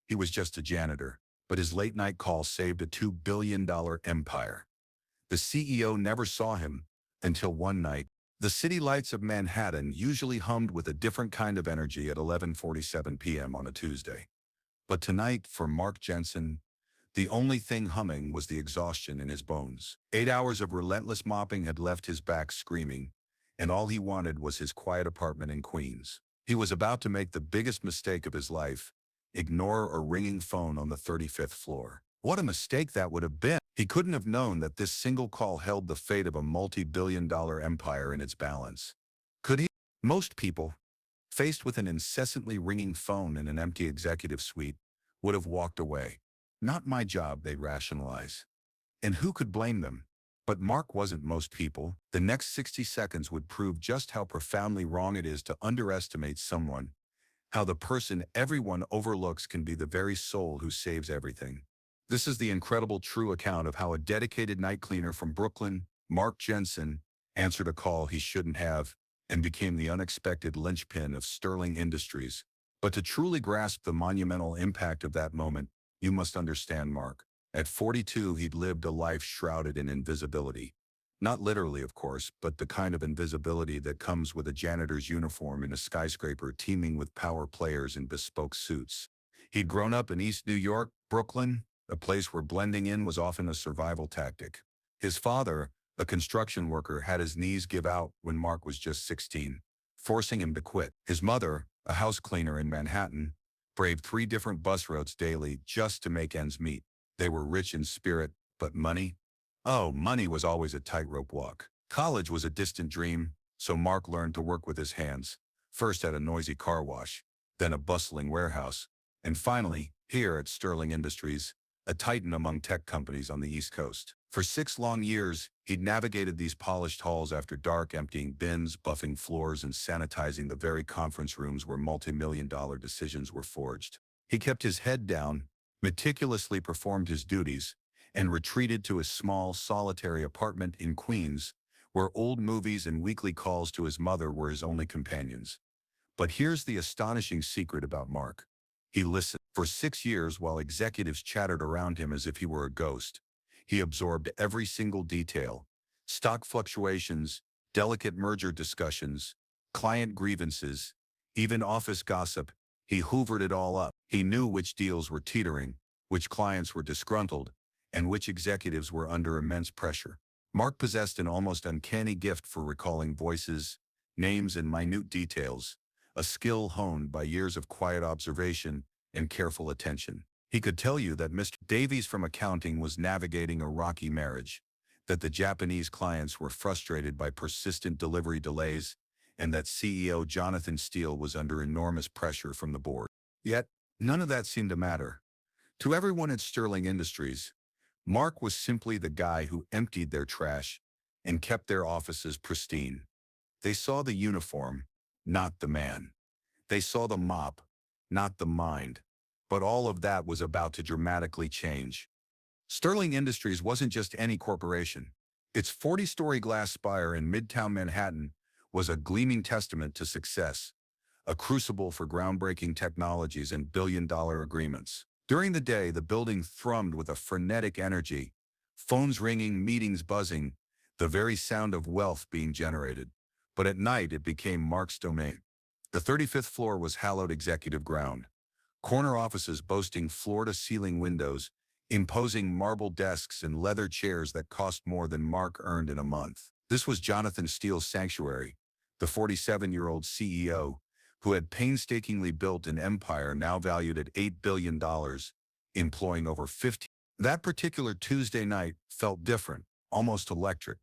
He was just a janitor, but his late-night call saved a $2 billion empire. The CEO never saw him until one night. The city lights of Manhattan usually hummed with a different kind of energy at 11:47 p.m. on a Tuesday. But tonight, for Mark Jensen, the only thing humming was the exhaustion in his bones. 8 hours of relentless mopping had left his back screaming, and all he wanted was his quiet apartment in Queens. He was about to make the biggest mistake of his life: ignore a ringing phone on the 35th floor. What a mistake that would have been! He couldn't have known that this single call held the fate of a multi-billion-dollar empire in its balance. Could he? Most people, faced with an incessantly ringing phone in an empty executive suite, would have walked away. Not my job, they rationalize. And who could blame them? But Mark wasn't most people. The next 60 seconds would prove just how profoundly wrong it is to underestimate someone, how the person everyone overlooks can be the very soul who saves everything. This is the incredible true account of how a dedicated night cleaner from Brooklyn, Mark Jensen, answered a call he shouldn't have and became the unexpected linchpin of Sterling Industries. But to truly grasp the monumental impact of that moment, you must understand Mark. At 42, he'd lived a life shrouded in invisibility. Not literally, of course, but the kind of invisibility that comes with a janitor's uniform in a skyscraper teeming with power players in bespoke suits. He'd grown up in East New York, Brooklyn, a place where blending in was often a survival tactic. His father, a construction worker, had his knees give out when Mark was just 16, forcing him to quit. His mother, a house cleaner in Manhattan, braved 3 different bus routes daily just to make ends meet. They were rich in spirit, but money? Oh, money was always a tightrope walk. College was a distant dream, so Mark learned to work with his hands, first at a noisy car wash, then a bustling warehouse, and finally, here at Sterling Industries, a titan among tech companies on the East Coast. For 6 long years, he'd navigated these polished halls after dark, emptying bins, buffing floors, and sanitizing the very conference rooms where multi-million-dollar decisions were forged. He kept his head down, meticulously performed his duties, and retreated to his small, solitary apartment in Queens, where old movies and weekly calls to his mother were his only companions. But here's the astonishing secret about Mark. He listened. For 6 years, while executives chattered around him as if he were a ghost, he absorbed every single detail: stock fluctuations, delicate merger discussions, client grievances, even office gossip. He hoovered it all up. He knew which deals were teetering, which clients were disgruntled, and which executives were under immense pressure. Mark possessed an almost uncanny gift for recalling voices, names, and minute details, a skill honed by years of quiet observation and careful attention. He could tell you that Mr. Davies from accounting was navigating a rocky marriage, that the Japanese clients were frustrated by persistent delivery delays, and that CEO Jonathan Steele was under enormous pressure from the board. Yet, none of that seemed to matter. To everyone at Sterling Industries, Mark was simply the guy who emptied their trash and kept their offices pristine. They saw the uniform, not the man. They saw the mop, not the mind. But all of that was about to dramatically change. Sterling Industries wasn't just any corporation. Its 40-story glass spire in Midtown Manhattan was a gleaming testament to success, a crucible for groundbreaking technologies and billion-dollar agreements. During the day, the building thrummed with a frenetic energy, phones ringing, meetings buzzing, the very sound of wealth being generated. But at night, it became Mark's domain. The 35th floor was hallowed executive ground. Corner offices boasting floor-to-ceiling windows, imposing marble desks and leather chairs that cost more than Mark earned in a month. This was Jonathan Steele's sanctuary, the 47-year-old CEO, who had painstakingly built an empire now valued at $8 billion, employing over 50. That particular Tuesday night felt different, almost electric,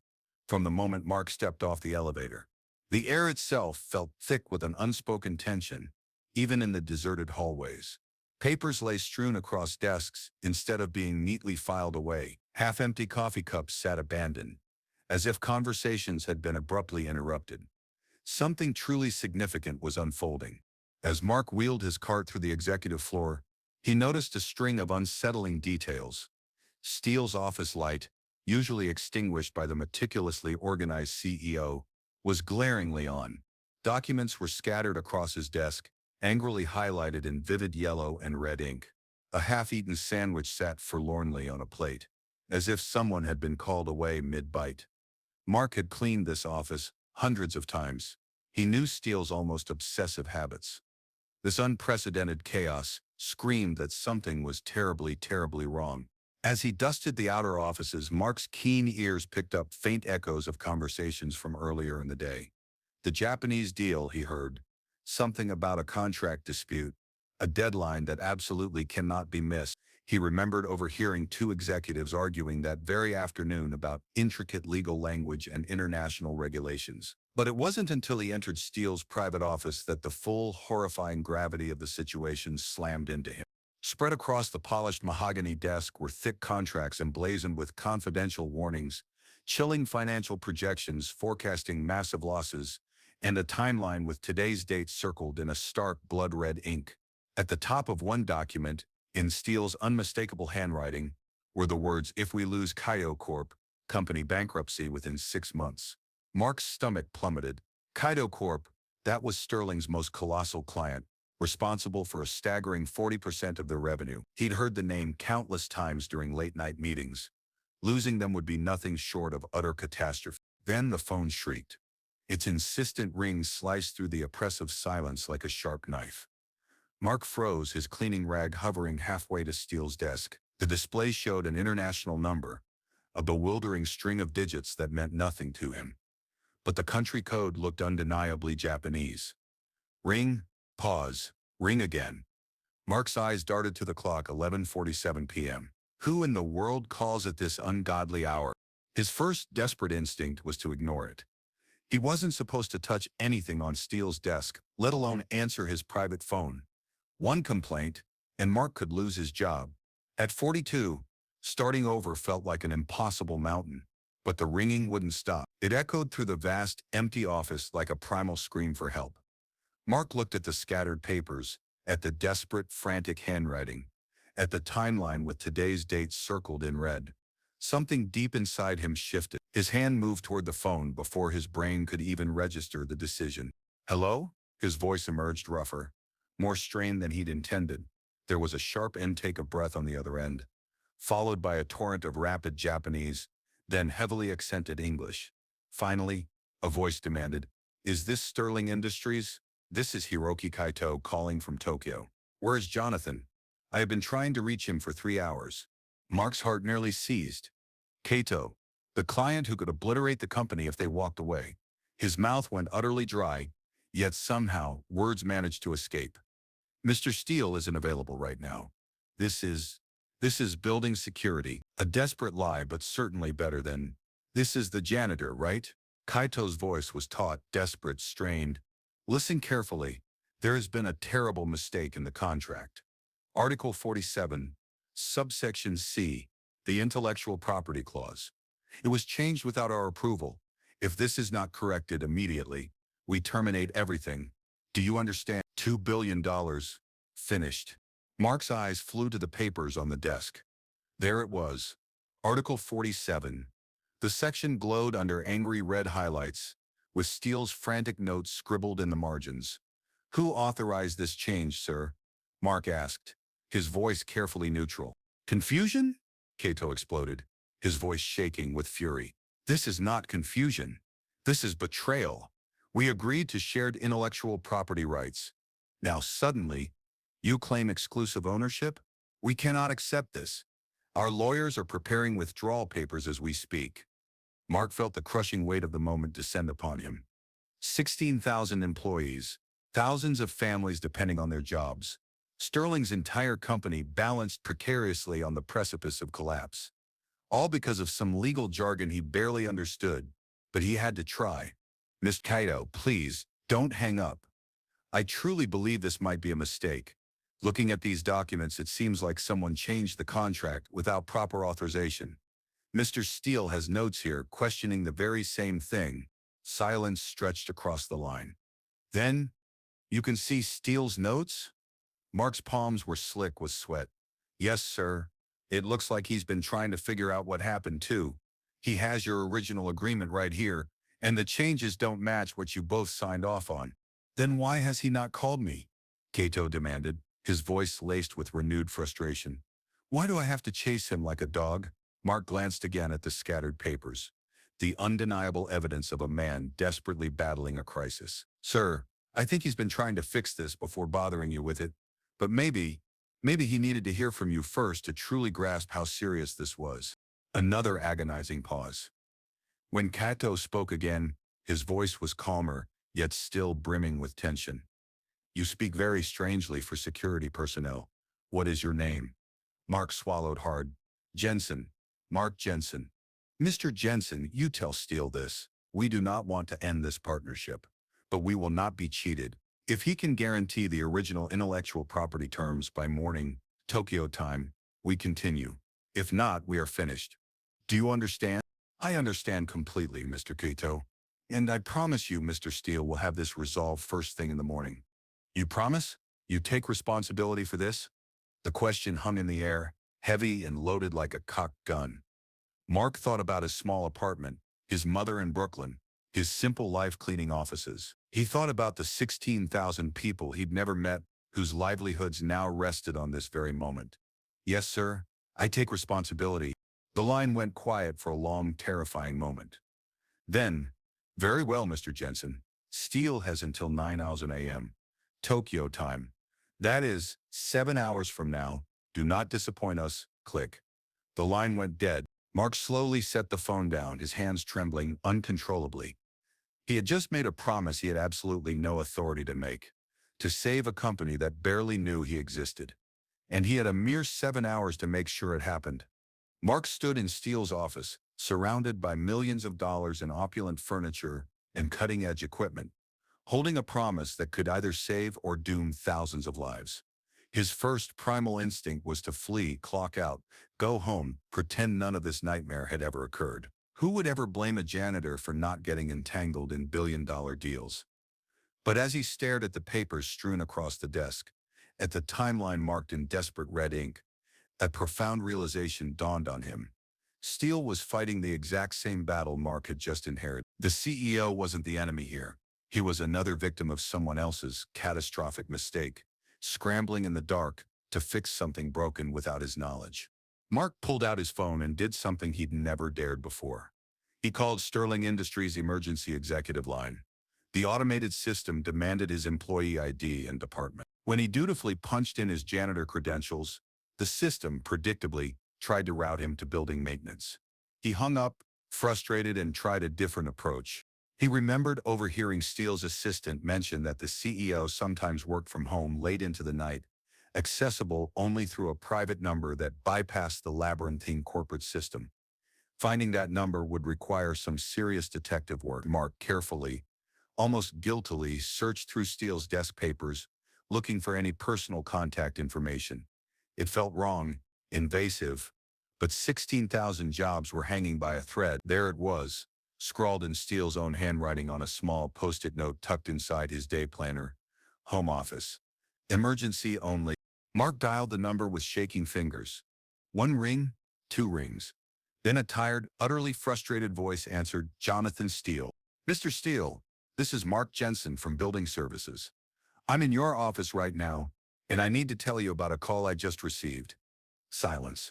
from the moment Mark stepped off the elevator. The air itself felt thick with an unspoken tension, even in the deserted hallways. Papers lay strewn across desks instead of being neatly filed away. Half-empty coffee cups sat abandoned, as if conversations had been abruptly interrupted. Something truly significant was unfolding. As Mark wheeled his cart through the executive floor, he noticed a string of unsettling details. Steele's office light, usually extinguished by the meticulously organized CEO, was glaringly on. Documents were scattered across his desk, angrily highlighted in vivid yellow and red ink. A half-eaten sandwich sat forlornly on a plate, as if someone had been called away mid-bite. Mark had cleaned this office hundreds of times. He knew Steele's almost obsessive habits. This unprecedented chaos screamed that something was terribly, terribly wrong. As he dusted the outer offices, Mark's keen ears picked up faint echoes of conversations from earlier in the day. The Japanese deal, he heard. Something about a contract dispute. A deadline that absolutely cannot be missed. He remembered overhearing two executives arguing that very afternoon about intricate legal language and international regulations. But it wasn't until he entered Steele's private office that the full, horrifying gravity of the situation slammed into him. Spread across the polished mahogany desk were thick contracts emblazoned with confidential warnings, chilling financial projections forecasting massive losses, and a timeline with today's date circled in a stark blood-red ink. At the top of one document, in Steele's unmistakable handwriting, were the words, "If we lose Kaido Corp, company bankruptcy within 6 months." Mark's stomach plummeted. Kaido Corp, that was Sterling's most colossal client, responsible for a staggering 40% of their revenue. He'd heard the name countless times during late-night meetings. Losing them would be nothing short of utter catastrophe. Then the phone shrieked. Its insistent ring sliced through the oppressive silence like a sharp knife. Mark froze, his cleaning rag hovering halfway to Steele's desk. The display showed an international number, a bewildering string of digits that meant nothing to him. But the country code looked undeniably Japanese. Ring, pause, ring again. Mark's eyes darted to the clock, 11:47 p.m. Who in the world calls at this ungodly hour? His first desperate instinct was to ignore it. He wasn't supposed to touch anything on Steele's desk, let alone answer his private phone. One complaint, and Mark could lose his job. At 42, starting over felt like an impossible mountain. But the ringing wouldn't stop. It echoed through the vast, empty office like a primal scream for help. Mark looked at the scattered papers, at the desperate, frantic handwriting, at the timeline with today's date circled in red. Something deep inside him shifted. His hand moved toward the phone before his brain could even register the decision. "Hello?" His voice emerged rougher, more strained than he'd intended. There was a sharp intake of breath on the other end, followed by a torrent of rapid Japanese, then heavily accented English. Finally, a voice demanded, "Is this Sterling Industries? This is Hiroki Kaito calling from Tokyo. Where's Jonathan? I have been trying to reach him for 3 hours." Mark's heart nearly seized. Kaito, the client who could obliterate the company if they walked away. His mouth went utterly dry, yet somehow words managed to escape. "Mr. Steele isn't available right now. This is building security." A desperate lie, but certainly better than, "This is the janitor, right?" Kaito's voice was taut, desperate, strained. "Listen carefully. There has been a terrible mistake in the contract. Article 47, subsection C, the intellectual property clause. It was changed without our approval. If this is not corrected immediately, we terminate everything. Do you understand? $2 billion. Finished." Mark's eyes flew to the papers on the desk. There it was. Article 47. The section glowed under angry red highlights, with Steele's frantic notes scribbled in the margins. "Who authorized this change, sir?" Mark asked, his voice carefully neutral. "Confusion?" Kaito exploded, his voice shaking with fury. "This is not confusion. This is betrayal. We agreed to shared intellectual property rights. Now suddenly, you claim exclusive ownership? We cannot accept this. Our lawyers are preparing withdrawal papers as we speak." Mark felt the crushing weight of the moment descend upon him. 16,000 employees, thousands of families depending on their jobs. Sterling's entire company balanced precariously on the precipice of collapse. All because of some legal jargon he barely understood, but he had to try. "Miss Kaito, please, don't hang up. I truly believe this might be a mistake. Looking at these documents, it seems like someone changed the contract without proper authorization. Mr. Steele has notes here questioning the very same thing." Silence stretched across the line. "Then, you can see Steele's notes?" Mark's palms were slick with sweat. "Yes, sir. It looks like he's been trying to figure out what happened, too. He has your original agreement right here, and the changes don't match what you both signed off on." "Then why has he not called me?" Kaito demanded. his voice laced with renewed frustration. Why do I have to chase him like a dog? Mark glanced again at the scattered papers, the undeniable evidence of a man desperately battling a crisis. Sir, I think he's been trying to fix this before bothering you with it, but maybe he needed to hear from you first to truly grasp how serious this was. Another agonizing pause. When Kato spoke again, his voice was calmer, yet still brimming with tension. You speak very strangely for security personnel. What is your name? Mark swallowed hard. Jensen. Mark Jensen. Mr. Jensen, you tell Steele this. We do not want to end this partnership, but we will not be cheated. If he can guarantee the original intellectual property terms by morning, Tokyo time, we continue. If not, we are finished. Do you understand? I understand completely, Mr. Kato. And I promise you, Mr. Steele will have this resolved first thing in the morning. You promise? You take responsibility for this? The question hung in the air, heavy and loaded like a cocked gun. Mark thought about his small apartment, his mother in Brooklyn, his simple life cleaning offices. He thought about the 16,000 people he'd never met, whose livelihoods now rested on this very moment. Yes, sir, I take responsibility. The line went quiet for a long, terrifying moment. Then, very well, Mr. Jensen. Steele has until 9:00 a.m. Tokyo time. That is, 7 hours from now. Do not disappoint us. Click. The line went dead. Mark slowly set the phone down, his hands trembling uncontrollably. He had just made a promise he had absolutely no authority to make, to save a company that barely knew he existed. And he had a mere 7 hours to make sure it happened. Mark stood in Steele's office, surrounded by millions of dollars in opulent furniture and cutting-edge equipment, holding a promise that could either save or doom thousands of lives. His first primal instinct was to flee, clock out, go home, pretend none of this nightmare had ever occurred. Who would ever blame a janitor for not getting entangled in billion-dollar deals? But as he stared at the papers strewn across the desk, at the timeline marked in desperate red ink, a profound realization dawned on him. Steele was fighting the exact same battle Mark had just inherited. The CEO wasn't the enemy here. He was another victim of someone else's catastrophic mistake, scrambling in the dark to fix something broken without his knowledge. Mark pulled out his phone and did something he'd never dared before. He called Sterling Industries' emergency executive line. The automated system demanded his employee ID and department. When he dutifully punched in his janitor credentials, the system, predictably, tried to route him to building maintenance. He hung up, frustrated, and tried a different approach. He remembered overhearing Steele's assistant mention that the CEO sometimes worked from home late into the night, accessible only through a private number that bypassed the labyrinthine corporate system. Finding that number would require some serious detective work. Mark carefully, almost guiltily, searched through Steele's desk papers, looking for any personal contact information. It felt wrong, invasive, but 16,000 jobs were hanging by a thread. There it was, scrawled in Steele's own handwriting on a small post-it note tucked inside his day planner. Home office. Emergency only. Mark dialed the number with shaking fingers. 1 ring, 2 rings. Then a tired, utterly frustrated voice answered, Jonathan Steele. Mr. Steele, this is Mark Jensen from Building Services. I'm in your office right now, and I need to tell you about a call I just received. Silence.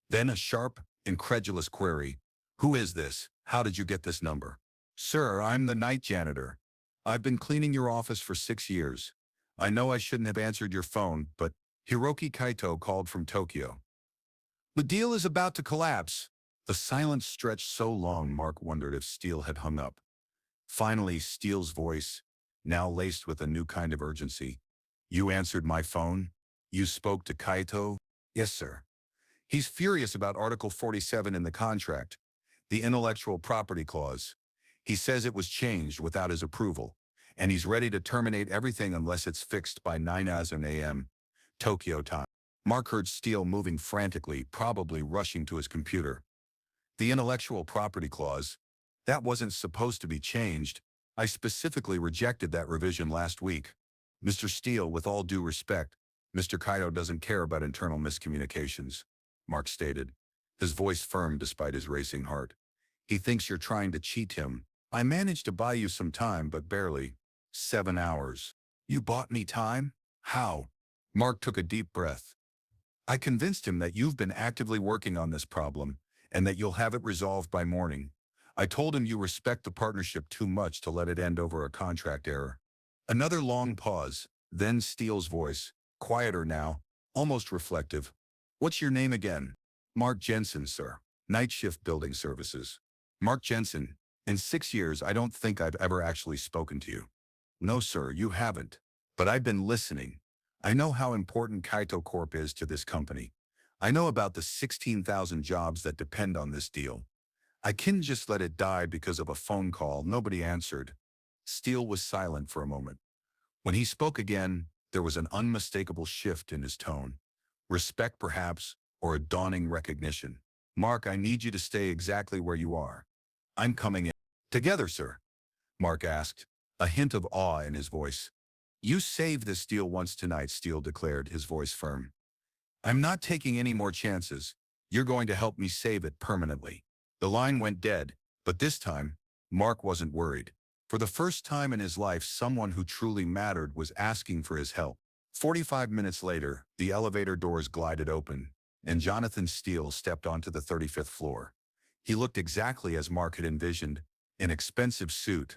Then a sharp, incredulous query. Who is this? How did you get this number? Sir, I'm the night janitor. I've been cleaning your office for 6 years. I know I shouldn't have answered your phone, but Hiroki Kaito called from Tokyo. The deal is about to collapse. The silence stretched so long Mark wondered if Steele had hung up. Finally, Steele's voice, now laced with a new kind of urgency. You answered my phone? You spoke to Kaito? Yes, sir. He's furious about Article 47 in the contract, the intellectual property clause. He says it was changed without his approval, and he's ready to terminate everything unless it's fixed by 9:00 a.m. Tokyo time. Mark heard Steele moving frantically, probably rushing to his computer. The intellectual property clause, that wasn't supposed to be changed. I specifically rejected that revision last week. Mr. Steele, with all due respect, Mr. Kaito doesn't care about internal miscommunications, Mark stated, his voice firm despite his racing heart. He thinks you're trying to cheat him. I managed to buy you some time, but barely. 7 hours. You bought me time? How? Mark took a deep breath. I convinced him that you've been actively working on this problem and that you'll have it resolved by morning. I told him you respect the partnership too much to let it end over a contract error. Another long pause, then Steele's voice, quieter now, almost reflective. What's your name again? Mark Jensen, sir. Night shift building services. Mark Jensen. In 6 years, I don't think I've ever actually spoken to you. No, sir, you haven't. But I've been listening. I know how important Kaito Corp is to this company. I know about the 16,000 jobs that depend on this deal. I couldn't just let it die because of a phone call nobody answered. Steele was silent for a moment. When he spoke again, there was an unmistakable shift in his tone. Respect, perhaps, or a dawning recognition. Mark, I need you to stay exactly where you are. I'm coming in. Together, sir? Mark asked, a hint of awe in his voice. You saved this deal once tonight, Steele declared, his voice firm. I'm not taking any more chances. You're going to help me save it permanently. The line went dead, but this time, Mark wasn't worried. For the first time in his life, someone who truly mattered was asking for his help. 45 minutes later, the elevator doors glided open, and Jonathan Steele stepped onto the 35th floor. He looked exactly as Mark had envisioned, an expensive suit,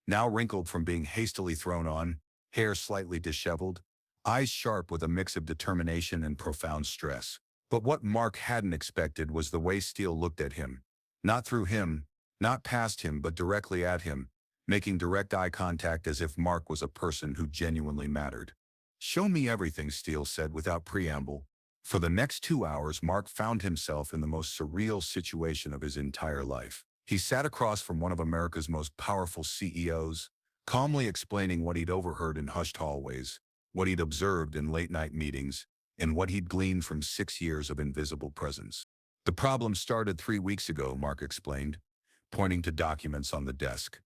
now wrinkled from being hastily thrown on, hair slightly disheveled, eyes sharp with a mix of determination and profound stress. But what Mark hadn't expected was the way Steele looked at him. Not through him, not past him, but directly at him, making direct eye contact as if Mark was a person who genuinely mattered. Show me everything, Steele said without preamble. For the next 2 hours, Mark found himself in the most surreal situation of his entire life. He sat across from one of America's most powerful CEOs, calmly explaining what he'd overheard in hushed hallways, what he'd observed in late-night meetings, and what he'd gleaned from 6 years of invisible presence. The problem started 3 weeks ago, Mark explained, pointing to documents on the desk.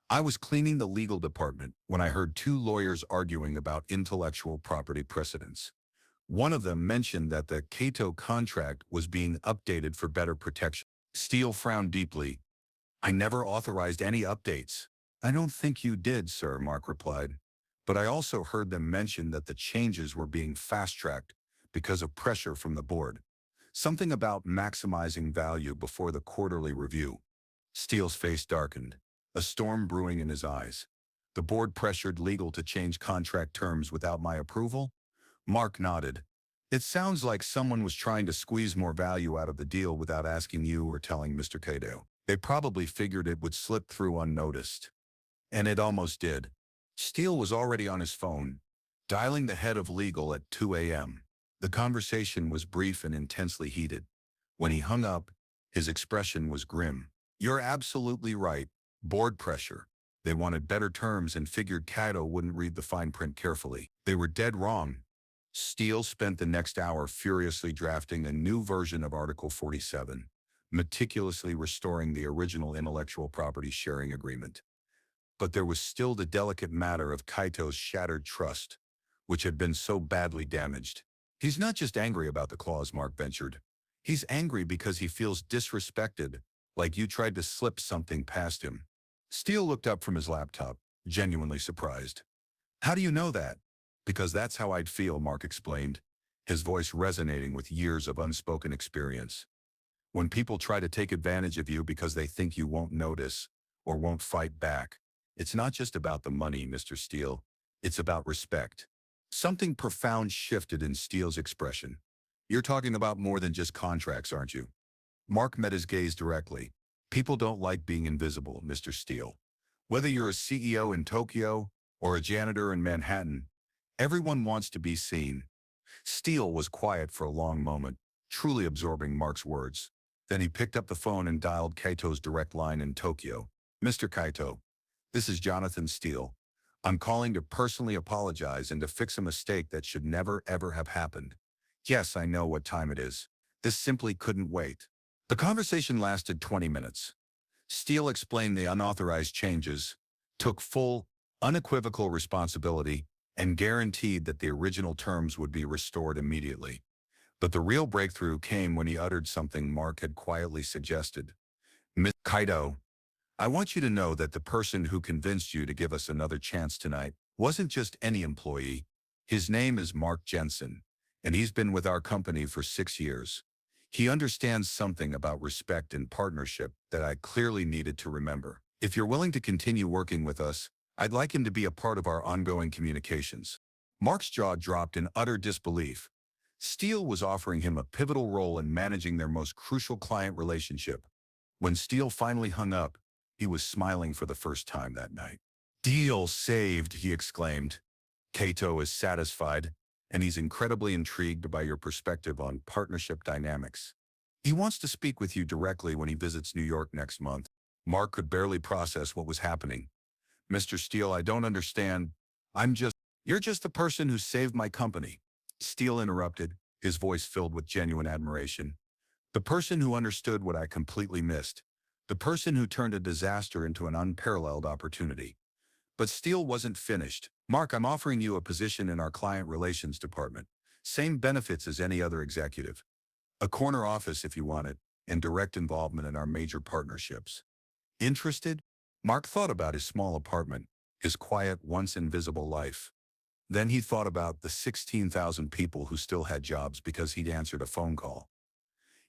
I was cleaning the legal department when I heard 2 lawyers arguing about intellectual property precedents. One of them mentioned that the Kaito contract was being updated for better protection. Steele frowned deeply. I never authorized any updates. I don't think you did, sir, Mark replied. But I also heard them mention that the changes were being fast-tracked because of pressure from the board. Something about maximizing value before the quarterly review. Steele's face darkened, a storm brewing in his eyes. The board pressured legal to change contract terms without my approval? Mark nodded. It sounds like someone was trying to squeeze more value out of the deal without asking you or telling Mr. Kaito. They probably figured it would slip through unnoticed. And it almost did. Steele was already on his phone, dialing the head of legal at 2 a.m. The conversation was brief and intensely heated. When he hung up, his expression was grim. You're absolutely right. Board pressure. They wanted better terms and figured Kaito wouldn't read the fine print carefully. They were dead wrong. Steele spent the next hour furiously drafting a new version of Article 47, meticulously restoring the original intellectual property sharing agreement. But there was still the delicate matter of Kaito's shattered trust, which had been so badly damaged. He's not just angry about the clause, Mark ventured. He's angry because he feels disrespected, like you tried to slip something past him. Steele looked up from his laptop, genuinely surprised. How do you know that? Because that's how I'd feel, Mark explained, his voice resonating with years of unspoken experience. When people try to take advantage of you because they think you won't notice or won't fight back, it's not just about the money, Mr. Steele. It's about respect. Something profound shifted in Steele's expression. You're talking about more than just contracts, aren't you? Mark met his gaze directly. People don't like being invisible, Mr. Steele. Whether you're a CEO in Tokyo or a janitor in Manhattan, everyone wants to be seen. Steele was quiet for a long moment, truly absorbing Mark's words. Then he picked up the phone and dialed Kaito's direct line in Tokyo. Mr. Kaito, this is Jonathan Steele. I'm calling to personally apologize and to fix a mistake that should never ever have happened. Yes, I know what time it is. This simply couldn't wait. The conversation lasted 20 minutes. Steele explained the unauthorized changes, took full, unequivocal responsibility, and guaranteed that the original terms would be restored immediately. But the real breakthrough came when he uttered something Mark had quietly suggested. Miss Kaito, I want you to know that the person who convinced you to give us another chance tonight wasn't just any employee. His name is Mark Jensen, and he's been with our company for 6 years. He understands something about respect and partnership that I clearly needed to remember. If you're willing to continue working with us, I'd like him to be a part of our ongoing communications." Mark's jaw dropped in utter disbelief. Steele was offering him a pivotal role in managing their most crucial client relationship. When Steele finally hung up, he was smiling for the first time that night. "Deal saved," he exclaimed. "Cato is satisfied, and he's incredibly intrigued by your perspective on partnership dynamics. He wants to speak with you directly when he visits New York next month." Mark could barely process what was happening. "Mr. Steele, I don't understand. You're just the person who saved my company." Steele interrupted, his voice filled with genuine admiration. "The person who understood what I completely missed. The person who turned a disaster into an unparalleled opportunity." But Steele wasn't finished. "Mark, I'm offering you a position in our client relations department. Same benefits as any other executive. A corner office if you want it, and direct involvement in our major partnerships. Interested?" Mark thought about his small apartment, his quiet, once invisible life. Then he thought about the 16,000 people who still had jobs because he'd answered a phone call.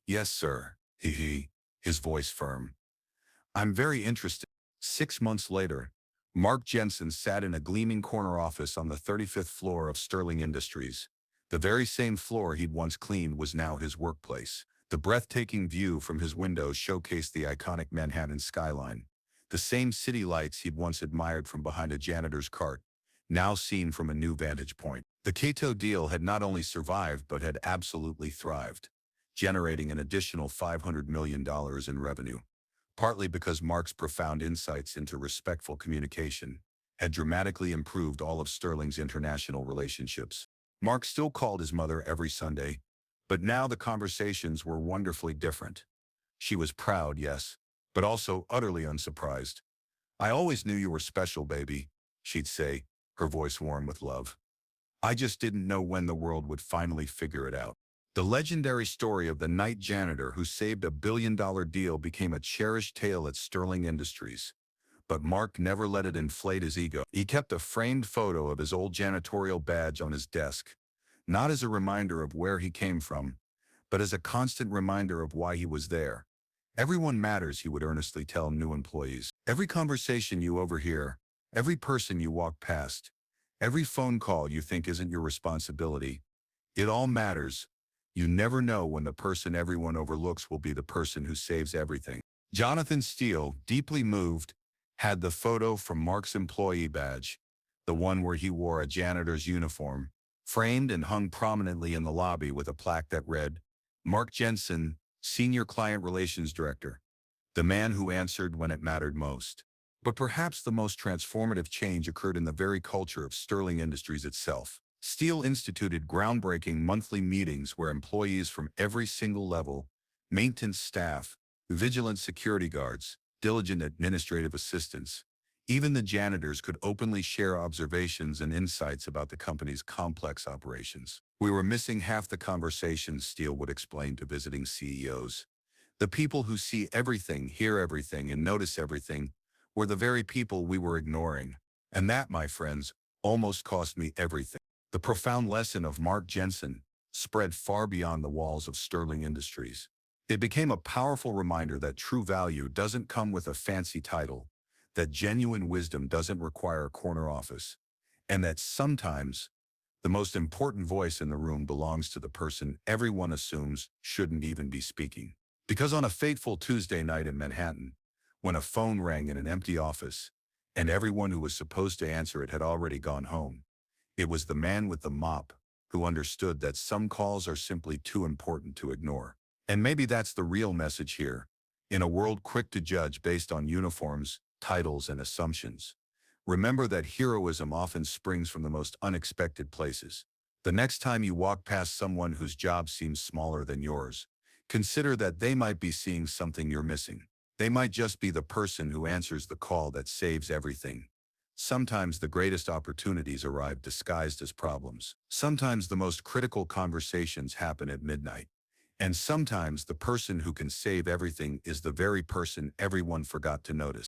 "Yes, sir," his voice firm. "I'm very interested." 6 months later, Mark Jensen sat in a gleaming corner office on the 35th floor of Sterling Industries. The very same floor he'd once cleaned was now his workplace. The breathtaking view from his window showcased the iconic Manhattan skyline. The same city lights he'd once admired from behind a janitor's cart, now seen from a new vantage point. The Cato deal had not only survived but had absolutely thrived, generating an additional $500 million in revenue. Partly because Mark's profound insights into respectful communication had dramatically improved all of Sterling's international relationships. Mark still called his mother every Sunday, but now the conversations were wonderfully different. She was proud, yes, but also utterly unsurprised. "I always knew you were special, baby," she'd say, her voice warm with love. "I just didn't know when the world would finally figure it out." The legendary story of the night janitor who saved a billion-dollar deal became a cherished tale at Sterling Industries. But Mark never let it inflate his ego. He kept a framed photo of his old janitorial badge on his desk, not as a reminder of where he came from, but as a constant reminder of why he was there. "Everyone matters," he would earnestly tell new employees. "Every conversation you overhear, every person you walk past, every phone call you think isn't your responsibility, it all matters. You never know when the person everyone overlooks will be the person who saves everything." Jonathan Steele, deeply moved, had the photo from Mark's employee badge, the one where he wore a janitor's uniform, framed and hung prominently in the lobby with a plaque that read, "Mark Jensen, Senior Client Relations Director, the man who answered when it mattered most." But perhaps the most transformative change occurred in the very culture of Sterling Industries itself. Steele instituted groundbreaking monthly meetings where employees from every single level, maintenance staff, vigilant security guards, diligent administrative assistants, even the janitors could openly share observations and insights about the company's complex operations. "We were missing half the conversations," Steele would explain to visiting CEOs. "The people who see everything, hear everything, and notice everything were the very people we were ignoring. And that, my friends, almost cost me everything." The profound lesson of Mark Jensen spread far beyond the walls of Sterling Industries. It became a powerful reminder that true value doesn't come with a fancy title, that genuine wisdom doesn't require a corner office, and that sometimes the most important voice in the room belongs to the person everyone assumes shouldn't even be speaking. Because on a fateful Tuesday night in Manhattan, when a phone rang in an empty office, and everyone who was supposed to answer it had already gone home, it was the man with the mop who understood that some calls are simply too important to ignore. And maybe that's the real message here. In a world quick to judge based on uniforms, titles, and assumptions, remember that heroism often springs from the most unexpected places. The next time you walk past someone whose job seems smaller than yours, consider that they might be seeing something you're missing. They might just be the person who answers the call that saves everything. Sometimes the greatest opportunities arrive disguised as problems. Sometimes the most critical conversations happen at midnight. And sometimes the person who can save everything is the very person everyone forgot to notice.